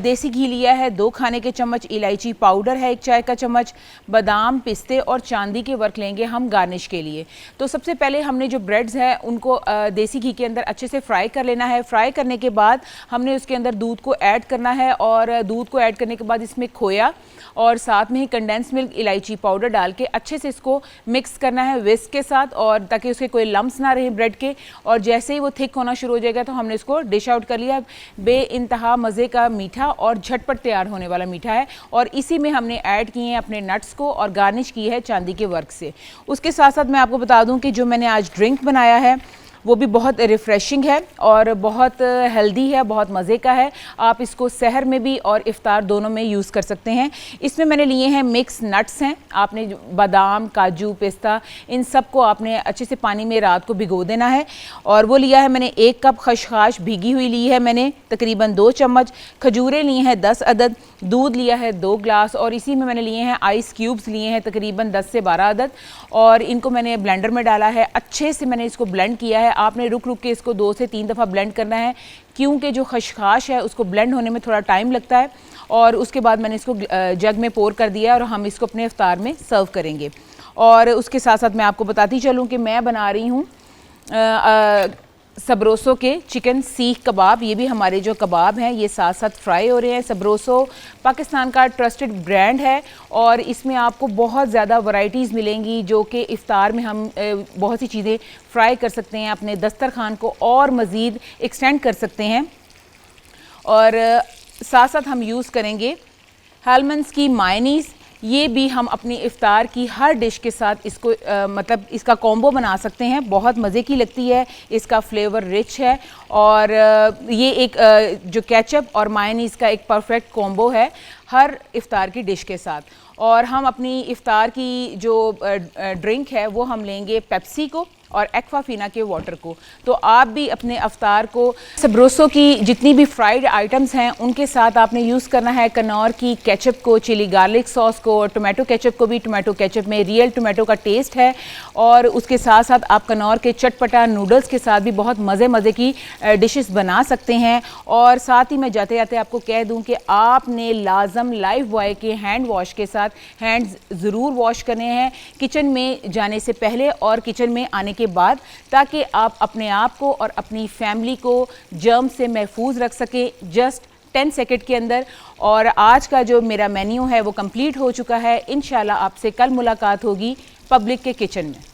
देसी घी लिया है 2 खाने के चम्मच, इलायची पाउडर है 1 चाय का चम्मच, बादाम पिस्ते और चांदी के वर्क लेंगे हम गार्निश के लिए। तो सबसे पहले हमने जो ब्रेड्स हैं उनको देसी घी के अंदर अच्छे से फ्राई कर लेना है। फ्राई करने के बाद हमने उसके अंदर दूध को ऐड करना है और दूध को ऐड करने के बाद इसमें खोया और साथ में ही कंडेंस मिल्क, इलायची पाउडर डाल के अच्छे से इसको मिक्स करना है विस्क के साथ, और ताकि उसके कोई लम्स ना रहे ब्रेड के। और जैसे ही वो थिक होना शुरू हो जाएगा तो हमने इसको डिश आउट कर लिया। बेइंतहा मज़े का मीठा और झटपट तैयार होने वाला मीठा है और इसी में हमने ऐड किए हैं अपने नट्स को और गार्निश की है चांदी के वर्क से। उसके साथ साथ मैं आपको बता दूं कि जो मैंने आज ड्रिंक बनाया है वो भी बहुत रिफ़्रेशिंग है और बहुत हेल्दी है, बहुत मज़े का है। आप इसको सहर में भी और इफ़्तार दोनों में यूज़ कर सकते हैं। इसमें मैंने लिए हैं मिक्स नट्स हैं, आपने बादाम, काजू, पिस्ता, इन सब को आपने अच्छे से पानी में रात को भिगो देना है। और वो लिया है मैंने 1 कप खसखस भीगी हुई ली है मैंने तकरीबन 2 चम्मच, खजूरें ली हैं 10 अदद, दूध लिया है 2 ग्लास और इसी में मैंने लिए हैं आइस क्यूब्स लिए हैं तकरीबन 10 से 12 अदद और इनको मैंने ब्लेंडर में डाला है। अच्छे से मैंने इसको ब्लेंड किया है। आपने रुक रुक के इसको 2 से 3 दफ़ा ब्लेंड करना है, क्योंकि जो खसखस है उसको ब्लेंड होने में थोड़ा टाइम लगता है। और उसके बाद मैंने इसको जग में पोर कर दिया और हम इसको अपने इफ्तार में सर्व करेंगे। और उसके साथ साथ मैं आपको बताती चलूँ कि मैं बना रही हूँ सबरोसो के चिकन सीख कबाब। ये भी हमारे जो कबाब हैं ये साथ साथ फ्राई हो रहे हैं। सबरोसो पाकिस्तान का ट्रस्टेड ब्रांड है और इसमें आपको बहुत ज़्यादा वैरायटीज़ मिलेंगी जो कि इफ्तार में हम बहुत सी चीज़ें फ्राई कर सकते हैं, अपने दस्तरखान को और मज़ीद एक्सटेंड कर सकते हैं। और साथ साथ हम यूज़ करेंगे हेलमंड्स की मायनीज़। ये भी हम अपनी इफ्तार की हर डिश के साथ इसको मतलब इसका कॉम्बो बना सकते हैं, बहुत मज़े की लगती है, इसका फ्लेवर रिच है और ये एक जो केचप और मायनीज़ का एक परफेक्ट कॉम्बो है हर इफ्तार की डिश के साथ। और हम अपनी इफ्तार की जो ड्रिंक है वो हम लेंगे पेप्सी को और एक्वाफिना के वाटर को। तो आप भी अपने अफ्तार को सबरोसो की जितनी भी फ्राइड आइटम्स हैं उनके साथ आपने यूज़ करना है कनौर की केचप को, चिली गार्लिक सॉस को, टोमेटो केचप को भी। टोमेटो केचप में रियल टोमेटो का टेस्ट है और उसके साथ साथ आप कनौर के चटपटा नूडल्स के साथ भी बहुत मज़े की डिशेस बना सकते हैं। और साथ ही मैं जाते जाते आपको कह दूँ कि आपने लाजम लाइफ बॉय के हैंड वॉश के साथ हैंड्स ज़रूर वॉश करने हैं किचन में जाने से पहले और किचन में आने के बाद, ताकि आप अपने आप को और अपनी फैमिली को जर्म से महफूज रख सकें जस्ट 10 सेकंड के अंदर। और आज का जो मेरा मेन्यू है वो कंप्लीट हो चुका है। इंशाल्लाह आपसे कल मुलाकात होगी पब्लिक के किचन में।